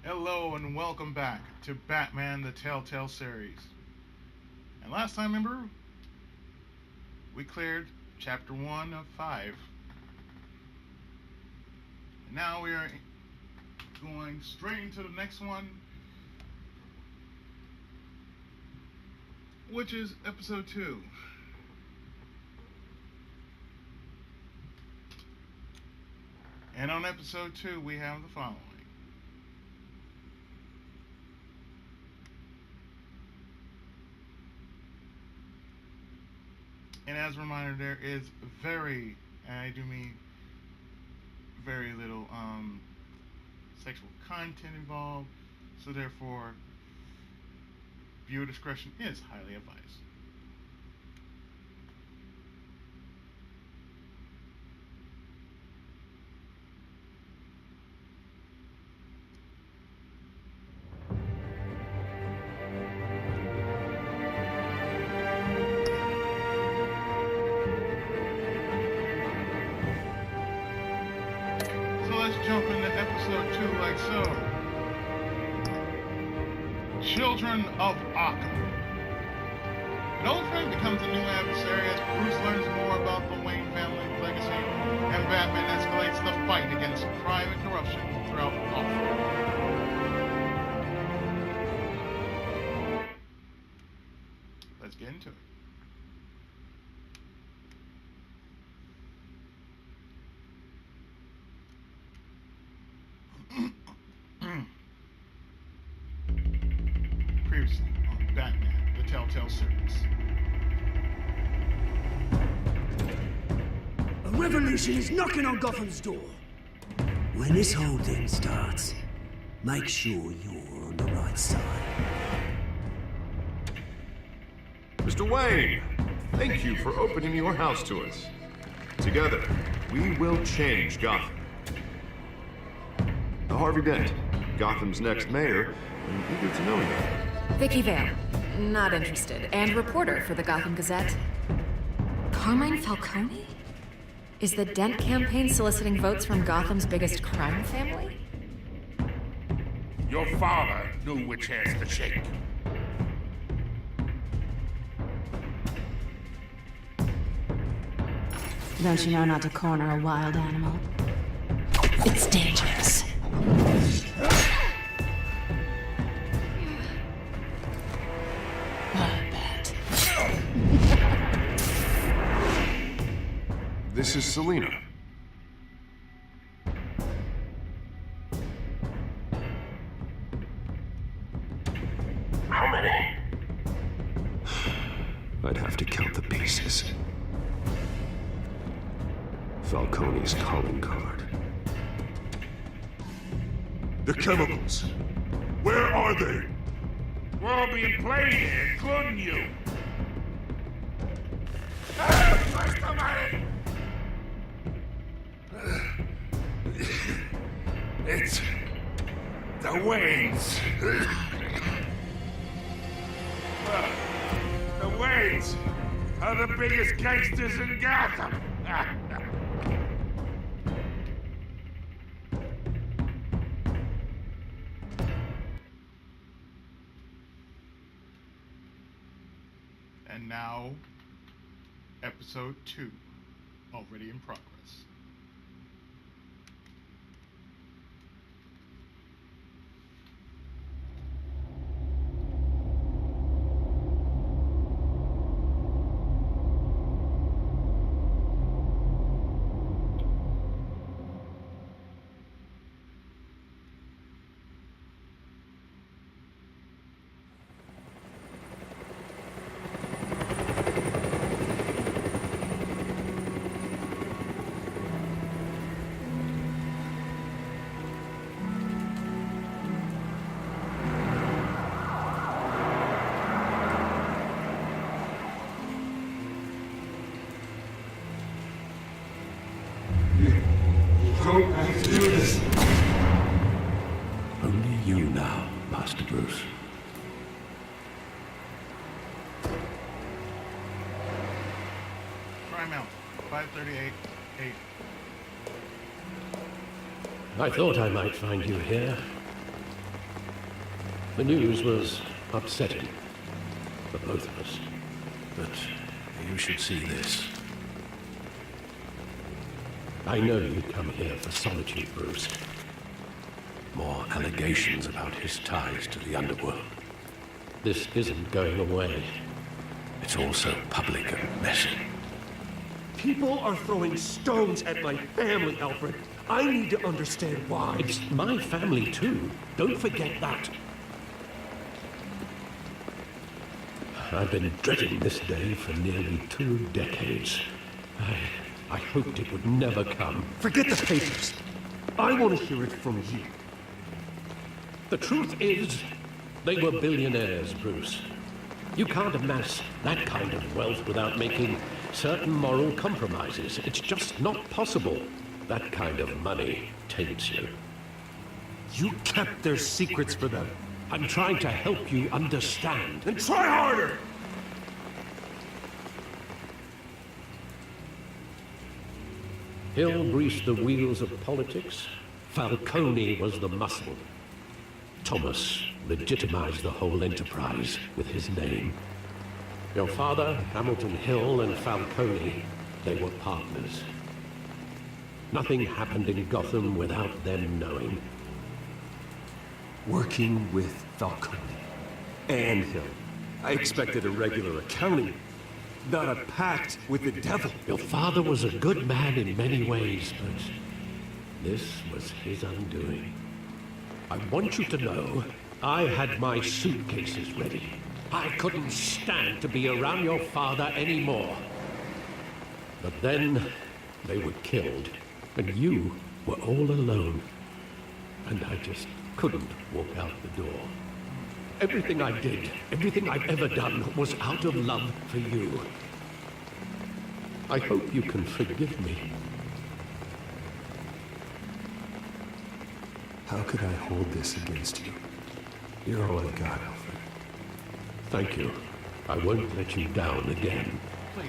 Hello and welcome back to Batman the Telltale series. And last time, remember, we cleared chapter 1 of 5. And now we are going straight into the next one, which is episode 2. And on episode 2 we have the following. And as a reminder, there is very, and I do mean very little sexual content involved, so therefore viewer discretion is highly advised. Jump into episode 2 like so. Children of Arkham. An old friend becomes a new adversary as Bruce learns more about the Wayne family's legacy, and Batman escalates the fight against crime and corruption throughout Gotham. Let's get into it. Previously on Batman, the Telltale series. A revolution is knocking on Gotham's door. When this whole thing starts, make sure you're on the right side. Mr. Wayne, thank you for opening your house to us. Together, we will change Gotham. Harvey Dent, Gotham's next mayor, and eager to know you. Vicky Vale, not interested, and reporter for the Gotham Gazette. Carmine Falcone? Is the Dent campaign soliciting votes from Gotham's biggest crime family? Your father knew which hands to shake. Don't you know not to corner a wild animal? It's dangerous. This is Selina. How many? I'd have to count the pieces. Falcone's calling card. The chemicals. Where are they? We're all being played here, including you. Where's somebody? It's the Waynes. The Waynes are the biggest gangsters in Gotham. And now, episode 2, already in progress. Don't have to do this. Only you now, Master Bruce. Crime out. 538 8. I thought I might find you here. The news was upsetting for both of us. But you should see this. I know you come here for solitude, Bruce. More allegations about his ties to the underworld. This isn't going away. It's all so public and messy. People are throwing stones at my family, Alfred. I need to understand why. It's my family too. Don't forget that. I've been dreading this day for nearly 2 decades. I hoped it would never come. Forget the papers. I want to hear it from you. The truth is, they were billionaires, Bruce. You can't amass that kind of wealth without making certain moral compromises. It's just not possible. That kind of money taints you. You kept their secrets for them. I'm trying to help you understand. Then try harder! Hill greased the wheels of politics. Falcone was the muscle. Thomas legitimized the whole enterprise with his name. Your father, Hamilton Hill, and Falcone, they were partners. Nothing happened in Gotham without them knowing. Working with Falcone and Hill. I expected a regular accounting, not a pact with the devil. Your father was a good man in many ways, but this was his undoing. I want you to know, I had my suitcases ready. I couldn't stand to be around your father anymore. But then, they were killed, and you were all alone. And I just couldn't walk out the door. Everything I did, everything I've ever done, was out of love for you. I hope you can forgive me. How could I hold this against you? You're all I got, Alfred. Thank you. I won't let you down again. Please.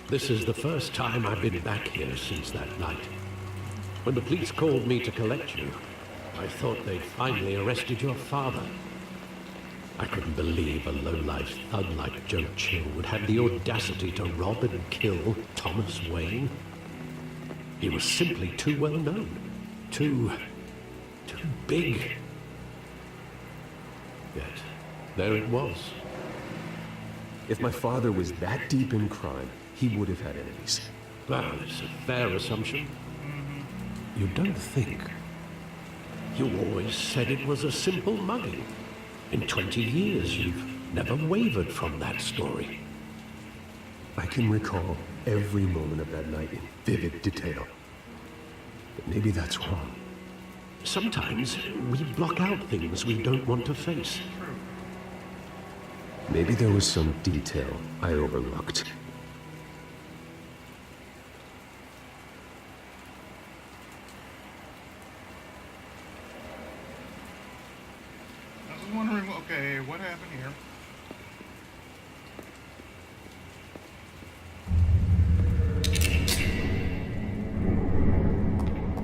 This is the first time I've been back here since that night. When the police called me to collect you, I thought they'd finally arrested your father. I couldn't believe a low-life thug like Joe Chill would have the audacity to rob and kill Thomas Wayne. He was simply too well known. Too big. Yet, there it was. If my father was that deep in crime, he would have had enemies. Well, it's a fair assumption. You don't think. You always said it was a simple mugging. In 20 years, you've never wavered from that story. I can recall every moment of that night in vivid detail. But maybe that's wrong. Sometimes we block out things we don't want to face. Maybe there was some detail I overlooked. I was wondering, okay, what happened here?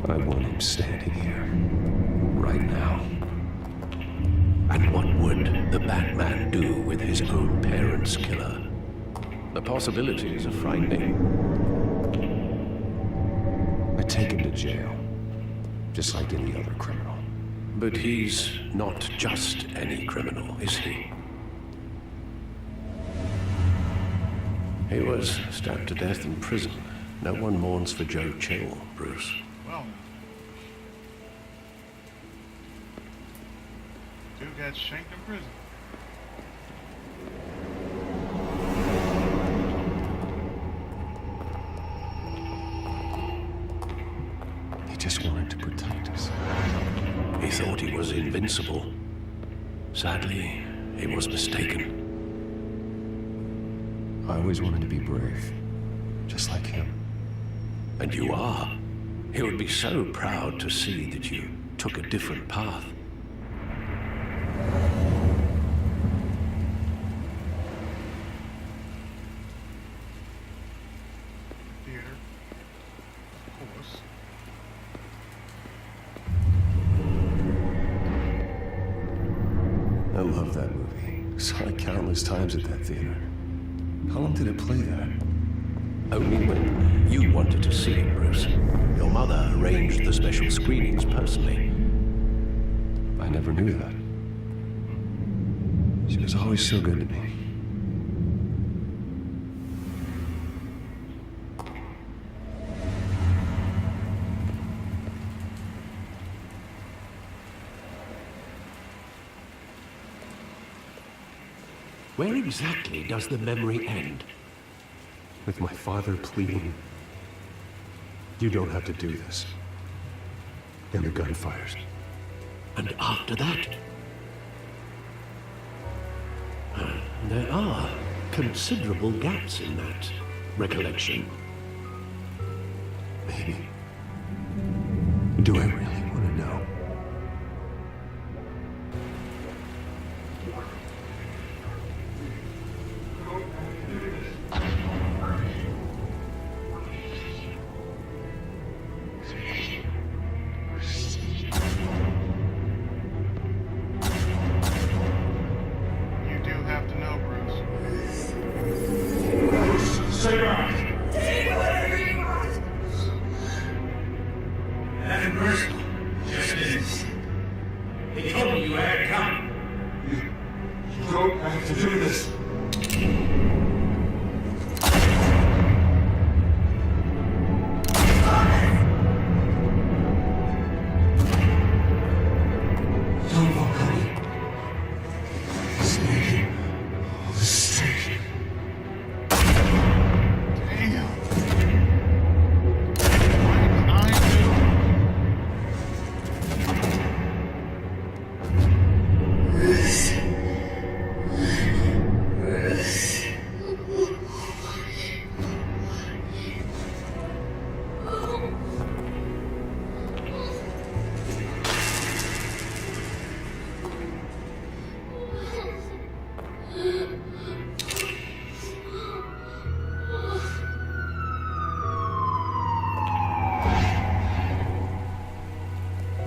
I want him standing here, right now. And what would the Batman do with his own parents' killer? The possibilities are frightening. I take him to jail, just like any other criminal. But he's not just any criminal, is he? He was stabbed to death in prison. No one mourns for Joe Chill, Bruce. Well, dude got shanked in prison. He just wanted to protect us. He thought he was invincible. Sadly, he was mistaken. I always wanted to be brave, just like him. And you are. He would be so proud to see that you took a different path. Theater. Of course. love that movie. Saw it countless times at that theater. How long did it play there? Only when you wanted to see it, Bruce. Your mother arranged the special screenings personally. I never knew that. She was always so good to me. Where exactly does the memory end? With my father pleading, "You don't have to do this." And the gun fires. And after that? There are considerable gaps in that recollection. Maybe. Do I really want to know? You do have to know, Bruce. Say that! Take whatever you want. Nothing personal. Just business. He told me you had it coming. You don't have to do this. Don't walk away. Snake. Snake. Damn. What did I do?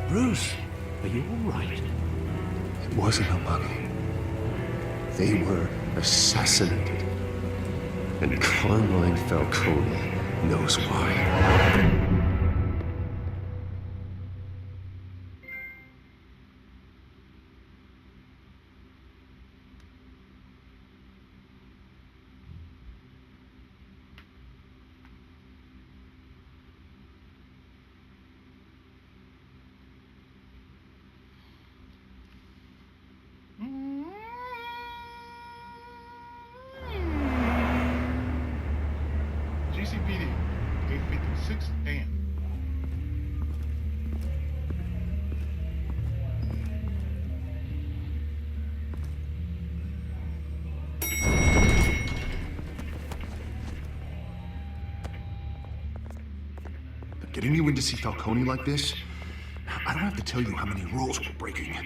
Bruce, are you all right? It wasn't a muggy. They were assassinated. And Carmine Falcone knows why. GCPD, 8:56 a.m. Getting you in to see Falcone like this? I don't have to tell you how many rules we're breaking.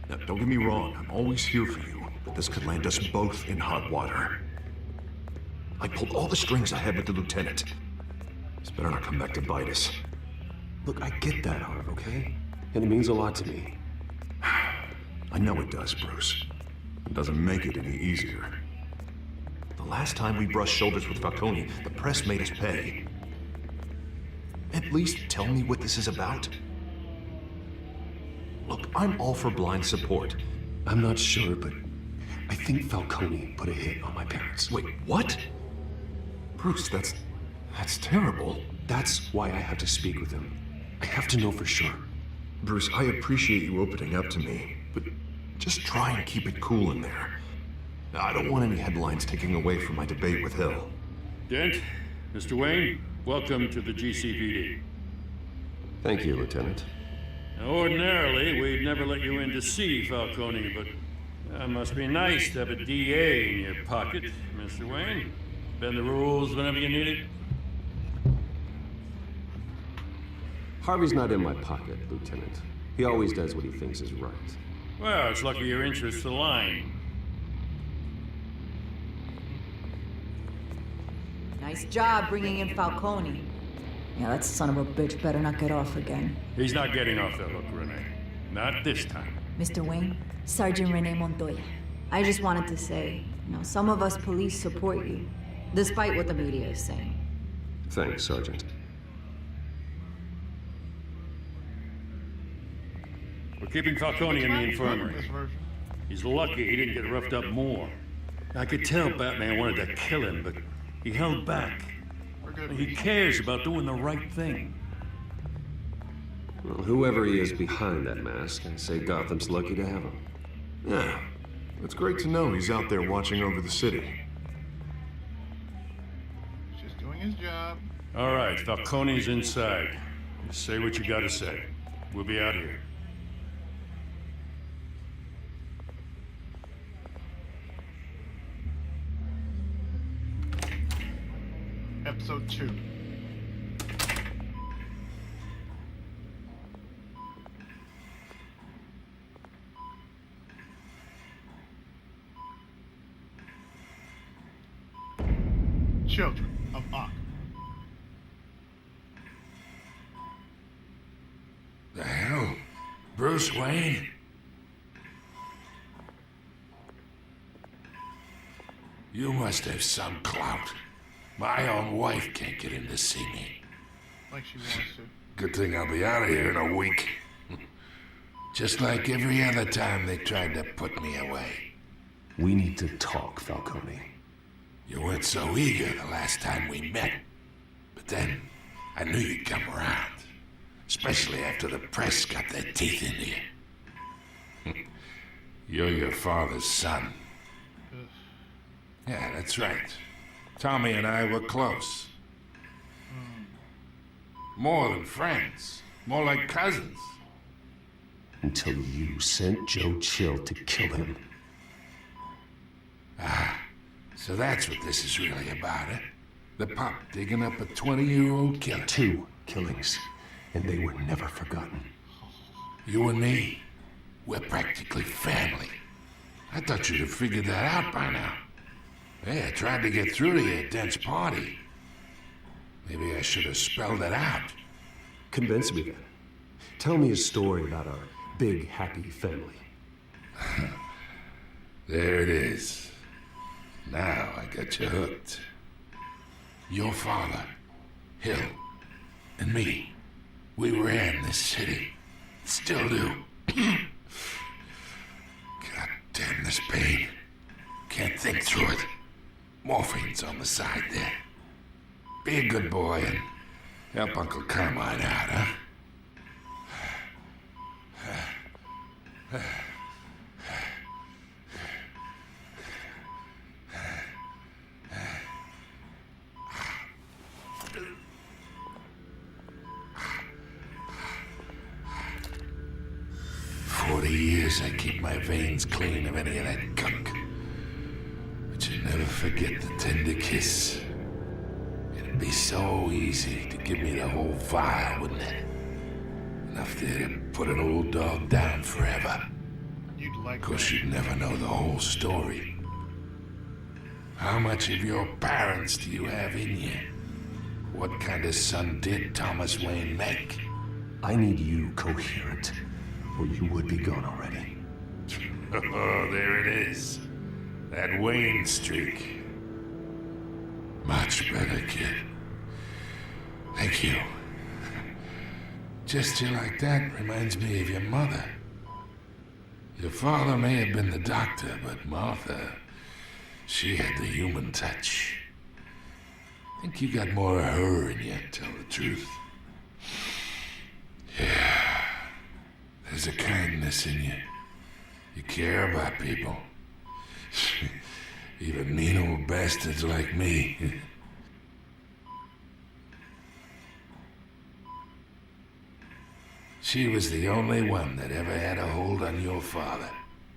Now, don't get me wrong, I'm always here for you, but this could land us both in hot water. I pulled all the strings I had with the lieutenant. This better not come back to bite us. Look, I get that, Harv, okay? And it means a lot to me. I know it does, Bruce. It doesn't make it any easier. The last time we brushed shoulders with Falcone, the press made us pay. At least tell me what this is about. Look, I'm all for blind support. I'm not sure, but I think Falcone put a hit on my parents. Wait, what? Bruce, that's terrible. That's why I have to speak with him. I have to know for sure. Bruce, I appreciate you opening up to me, but just try and keep it cool in there. I don't want any headlines taking away from my debate with Hill. Dent, Mr. Wayne, welcome to the GCPD. Thank you, Lieutenant. Now, ordinarily, we'd never let you in to see Falcone, but that must be nice to have a DA in your pocket, Mr. Wayne. Bend the rules whenever you need it. Harvey's not in my pocket, Lieutenant. He always does what he thinks is right. Well, it's lucky your interests align. Nice job bringing in Falcone. Yeah, that son of a bitch better not get off again. He's not getting off the hook, Renee. Not this time. Mr. Wayne, Sergeant Renee Montoya. I just wanted to say, some of us police support you, despite what the media is saying. Thanks, Sergeant. We're keeping Falcone in the infirmary. He's lucky he didn't get roughed up more. I could tell Batman wanted to kill him, but he held back. He cares about doing the right thing. Well, whoever he is behind that mask, I say Gotham's lucky to have him. Yeah, it's great to know he's out there watching over the city. Just doing his job. All right, Falcone's inside. Just say what you gotta say. We'll be out here. Episode 2. Children of Arkham. The hell? Bruce Wayne? You must have some clout. My own wife can't get in to see me. Like she wants to. Good thing I'll be out of here in a week. Just like every other time they tried to put me away. We need to talk, Falcone. You weren't so eager the last time we met. But then, I knew you'd come around. Especially after the press got their teeth into you. You're your father's son. Yeah, that's right. Tommy and I were close. More than friends. More like cousins. Until you sent Joe Chill to kill him. Ah, so that's what this is really about, eh? The pup digging up a 20-year-old killer. 2 killings, and they were never forgotten. You and me, we're practically family. I thought you'd have figured that out by now. Hey, I tried to get through to you at Dent's party. Maybe I should have spelled it out. Convince me then. Tell me a story about our big, happy family. There it is. Now I got you hooked. Your father, Hill, and me, we ran this city. Still do. God damn this pain. Can't think through it. Morphine's on the side there. Be a good boy and help Uncle Carmine out, huh? 40 years I keep my veins clean of any of that gunk. But you never forget the tender kiss. It'd be so easy to give me the whole vial, wouldn't it? Enough there to put an old dog down forever. You'd like Of course, that. you'd never know the whole story. How much of your parents do you have in you? What kind of son did Thomas Wayne make? I need you coherent, or you would be gone already. Oh, there it is. That Wayne streak. Much better, kid. Thank you. Gesture like that reminds me of your mother. Your father may have been the doctor, but Martha, she had the human touch. I think you got more of her in you, to tell the truth. Yeah. There's a kindness in you. You care about people. Even mean old bastards like me. She was the only one that ever had a hold on your father.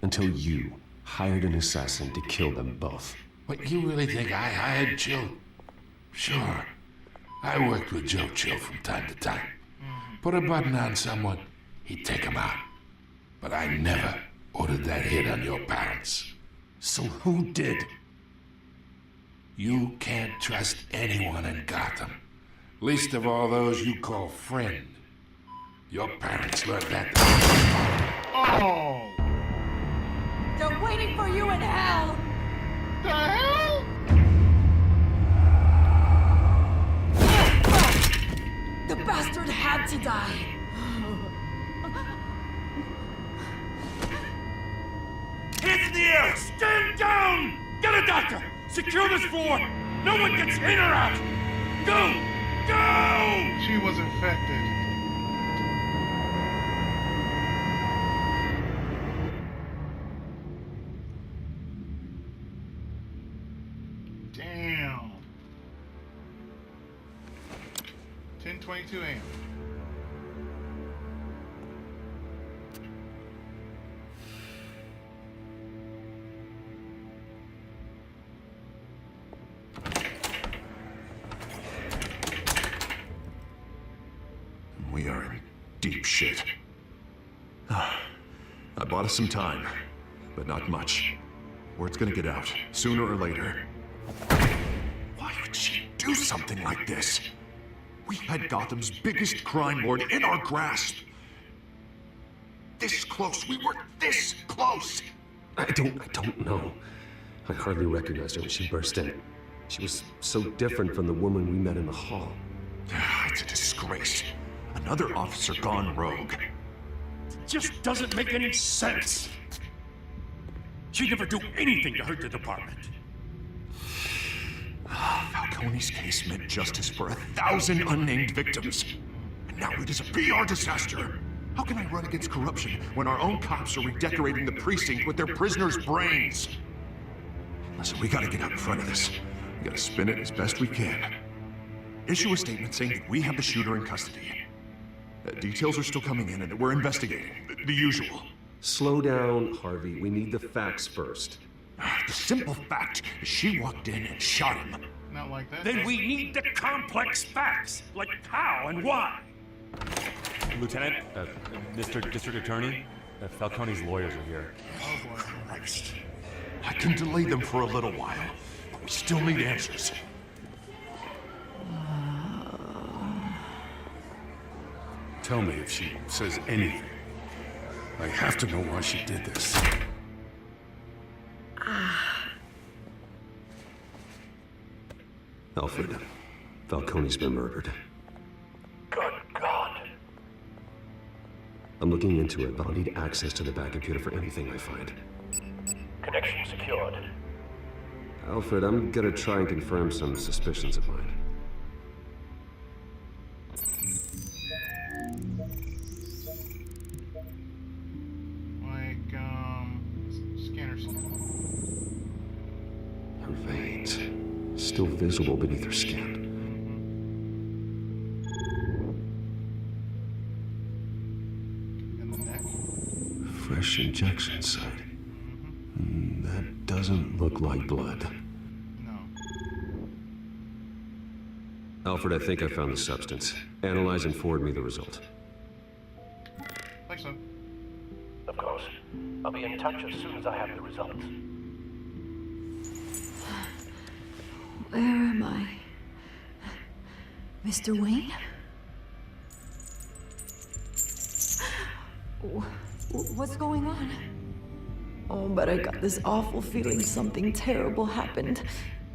Until you hired an assassin to kill them both. What, you really think I hired Joe? Sure. I worked with Joe Chill from time to time. Put a button on someone, he'd take him out. But I never ordered that hit on your parents. So who did? You can't trust anyone in Gotham. Least of all those you call friend. Your parents learned that. Oh! waiting for you in hell! The hell? The bastard had to die. Hands in the air! Stand down! Get a doctor! Secure this floor! No one gets in or out! Go! Go! She was infected. Damn. 10:22 a.m. We are in deep shit. I bought us some time, but not much. Word's gonna get out, sooner or later. Why would she do something like this? We had Gotham's biggest crime lord in our grasp. This close, we were this close! I don't know. I hardly recognized her when she burst in. She was so different from the woman we met in the hall. It's a disgrace. Another officer gone rogue. Just doesn't make any sense. She'd never do anything to hurt the department. Falcone's case meant justice for 1,000 unnamed victims. And now it is a PR disaster. How can I run against corruption when our own cops are redecorating the precinct with their prisoners' brains? Listen, we gotta get out in front of this. We gotta spin it as best we can. Issue a statement saying that we have the shooter in custody. Details are still coming in and that we're investigating. The usual. Slow down, Harvey. We need the facts first. The simple fact is she walked in and shot him. Not like that. Then we need the complex facts, like how and why. Lieutenant, Mr. District Attorney, Falcone's lawyers are here. Oh boy. Christ. I can delay them for a little while, but we still need answers. Tell me if she says anything. I have to know why she did this. Alfred, Falcone's been murdered. Good God. I'm looking into it, but I'll need access to the back computer for anything I find. Connection secured. Alfred, I'm gonna try and confirm some suspicions of mine. Scanners. Her veins, still visible beneath her skin. And the neck. Fresh injection site. That doesn't look like blood. No. Alfred, I think I found the substance. Analyze and forward me the result. Like so. Of course. I'll be in touch as soon as I have the results. Where am I? Mr. Wayne? What's going on? Oh, but I got this awful feeling something terrible happened.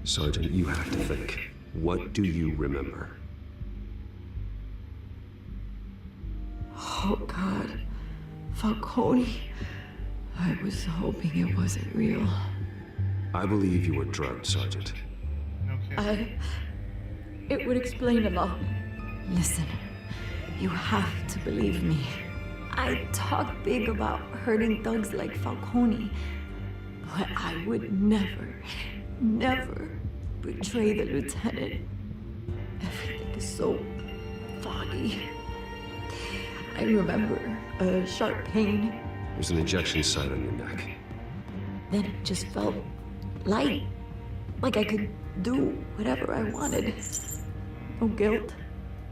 Sergeant, you have to think. What do you remember? Oh, God. Falcone. I was hoping it wasn't real. I believe you were drugged, Sergeant. Okay. It would explain a lot. Listen, you have to believe me. I talk big about hurting thugs like Falcone, but I would never betray the lieutenant. Everything is so foggy. I remember a sharp pain. There's an injection site on your neck. Then it just felt light, like I could do whatever I wanted. No guilt,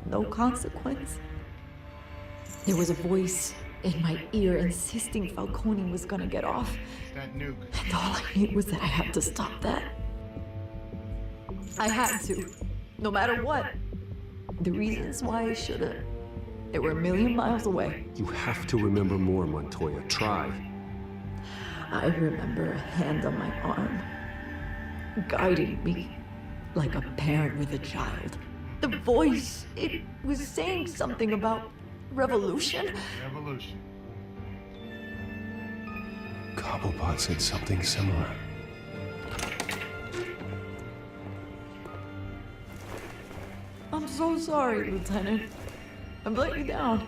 no consequence. There was a voice in my ear insisting Falcone was gonna get off. That nuke. And all I knew was that I had to stop that. I had to, no matter what. The reasons why I should've, they were a million miles away. You have to remember more, Montoya. Try. I remember a hand on my arm, guiding me like a parent with a child. The voice, it was saying something about revolution. Revolution. Cobblepot said something similar. I'm so sorry, Lieutenant. I've let you down.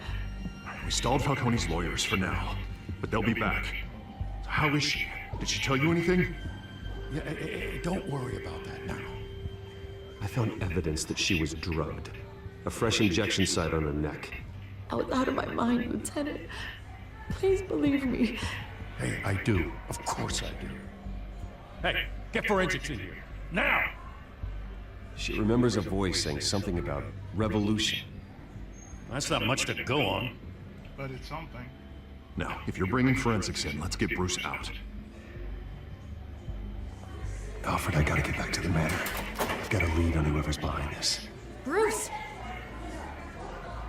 We stalled Falcone's lawyers for now, but they'll be back. How is she? Did she tell you anything? Yeah, don't worry about that now. I found evidence that she was drugged. A fresh injection site on her neck. I was out of my mind, Lieutenant. Please believe me. Hey, I do. Of course I do. Hey, get forensics in here. Now! She remembers a voice saying something about revolution. That's not much to go on. But it's something. Now, if you're bringing forensics in, let's get Bruce out. Alfred, I gotta get back to the manor. I've got a lead on whoever's behind this. Bruce!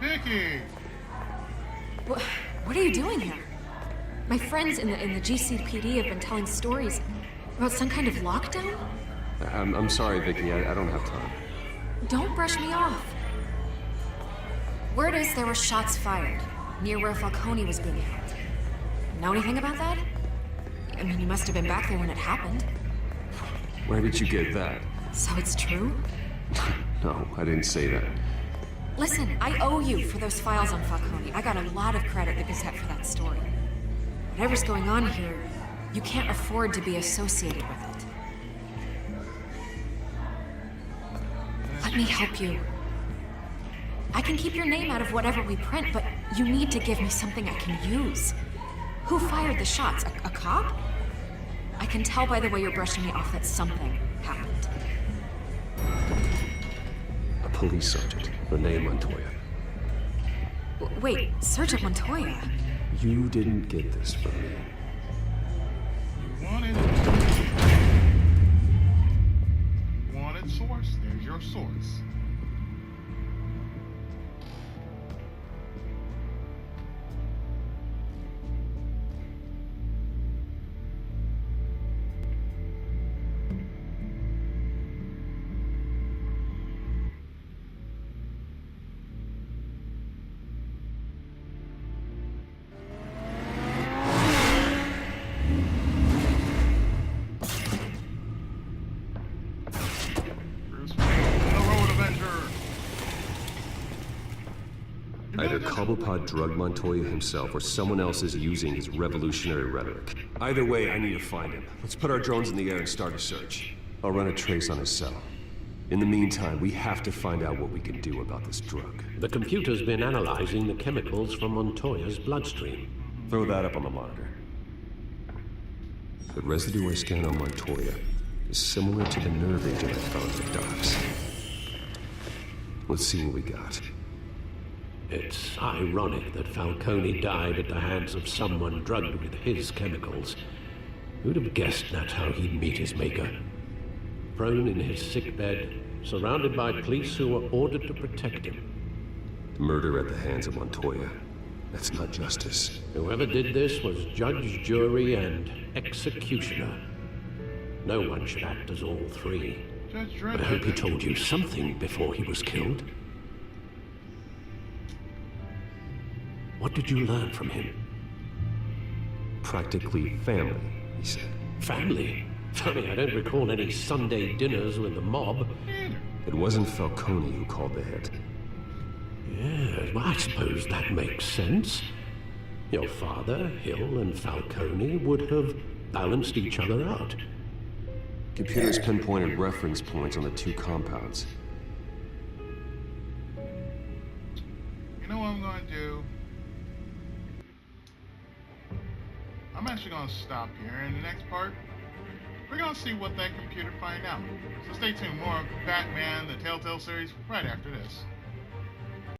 Vicky! What are you doing here? My friends in the GCPD have been telling stories about some kind of lockdown? I'm sorry, Vicky. I don't have time. Don't brush me off. Word is there were shots fired near where Falcone was being held. Know anything about that? I mean, you must have been back there when it happened. Where did you get that? So it's true? No, I didn't say that. Listen, I owe you for those files on Falcone. I got a lot of credit at the Gazette for that story. Whatever's going on here, you can't afford to be associated with it. Let me help you. I can keep your name out of whatever we print, but you need to give me something I can use. Who fired the shots? A cop? I can tell by the way you're brushing me off that something happened. A police sergeant, Renee Montoya. Wait, Sergeant Montoya? You didn't get this from me. You wanted it. Wanted source. There's your source. Either Cobblepot drugged Montoya himself or someone else is using his revolutionary rhetoric. Either way, I need to find him. Let's put our drones in the air and start a search. I'll run a trace on his cell. In the meantime, we have to find out what we can do about this drug. The computer's been analyzing the chemicals from Montoya's bloodstream. Throw that up on the monitor. The residue I scanned on Montoya is similar to the nerve agent I found at the docks. Let's see what we got. It's ironic that Falcone died at the hands of someone drugged with his chemicals. Who'd have guessed that's how he'd meet his maker? Prone in his sickbed, surrounded by police who were ordered to protect him. Murder at the hands of Montoya. That's not justice. Whoever did this was judge, jury, and executioner. No one should act as all three. But I hope he told you something before he was killed. What did you learn from him? Practically family, he said. Family? Funny, I don't recall any Sunday dinners with the mob. It wasn't Falcone who called the hit. Yeah, well, I suppose that makes sense. Your father, Hill, and Falcone would have balanced each other out. Computers pinpointed reference points on the two compounds. You know what I'm going to do? I'm actually going to stop here. In the next part, we're going to see what that computer find out. So stay tuned. More of Batman, the Telltale series, right after this.